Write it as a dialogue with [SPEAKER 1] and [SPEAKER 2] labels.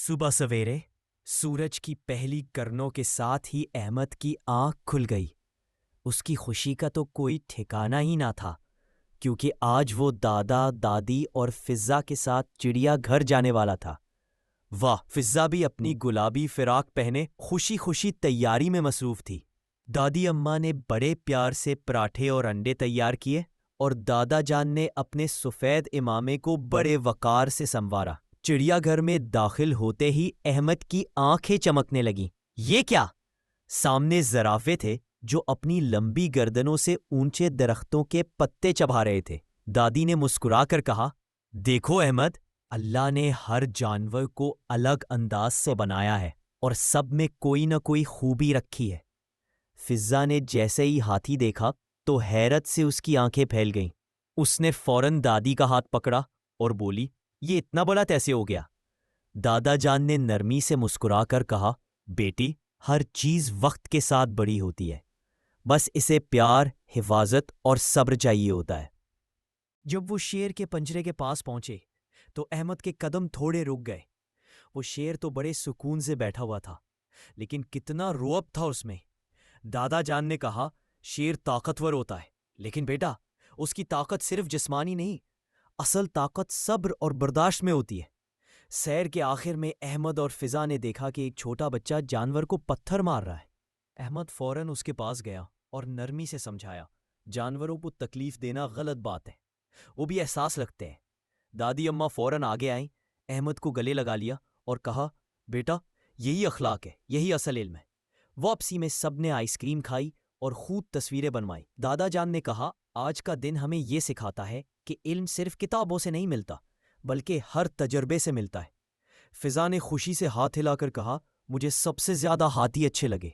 [SPEAKER 1] صبح سویرے سورج کی پہلی کرنوں کے ساتھ ہی احمد کی آنکھ کھل گئی۔ اس کی خوشی کا تو کوئی ٹھکانہ ہی نہ تھا، کیونکہ آج وہ دادا دادی اور فضا کے ساتھ چڑیا گھر جانے والا تھا۔ واہ، فضا بھی اپنی گلابی فراق پہنے خوشی خوشی تیاری میں مصروف تھی۔ دادی اماں نے بڑے پیار سے پراٹھے اور انڈے تیار کیے اور دادا جان نے اپنے سفید امامے کو بڑے وقار سے سنوارا۔ چڑیا گھر میں داخل ہوتے ہی احمد کی آنکھیں چمکنے لگیں۔ یہ کیا؟ سامنے زرافے تھے جو اپنی لمبی گردنوں سے اونچے درختوں کے پتے چبا رہے تھے۔ دادی نے مسکرا کر کہا، دیکھو احمد، اللہ نے ہر جانور کو الگ انداز سے بنایا ہے اور سب میں کوئی نہ کوئی خوبی رکھی ہے۔ فضا نے جیسے ہی ہاتھی دیکھا تو حیرت سے اس کی آنکھیں پھیل گئیں۔ اس نے فوراً دادی کا ہاتھ پکڑا اور بولی، یہ اتنا بڑا کیسے ہو گیا؟ دادا جان نے نرمی سے مسکرا کر کہا، بیٹی، ہر چیز وقت کے ساتھ بڑی ہوتی ہے، بس اسے پیار، حفاظت اور صبر چاہیے ہوتا ہے۔ جب وہ شیر کے پنجرے کے پاس پہنچے تو احمد کے قدم تھوڑے رک گئے۔ وہ شیر تو بڑے سکون سے بیٹھا ہوا تھا، لیکن کتنا رعب تھا اس میں۔ دادا جان نے کہا، شیر طاقتور ہوتا ہے، لیکن بیٹا، اس کی طاقت صرف جسمانی نہیں، اصل طاقت صبر اور برداشت میں ہوتی ہے۔ سیر کے آخر میں احمد اور فضا نے دیکھا کہ ایک چھوٹا بچہ جانور کو پتھر مار رہا ہے۔ احمد فوراً اس کے پاس گیا اور نرمی سے سمجھایا، جانوروں کو تکلیف دینا غلط بات ہے، وہ بھی احساس رکھتے ہیں۔ دادی اماں فوراً آگے آئیں، احمد کو گلے لگا لیا اور کہا، بیٹا، یہی اخلاق ہے، یہی اصل علم ہے۔ واپسی میں سب نے آئس کریم کھائی اور خوب تصویریں بنوائی۔ دادا جان نے کہا، آج کا دن ہمیں یہ سکھاتا ہے کہ علم صرف کتابوں سے نہیں ملتا، بلکہ ہر تجربے سے ملتا ہے۔ فضا نے خوشی سے ہاتھ ہلا کر کہا، مجھے سب سے زیادہ ہاتھی اچھے لگے۔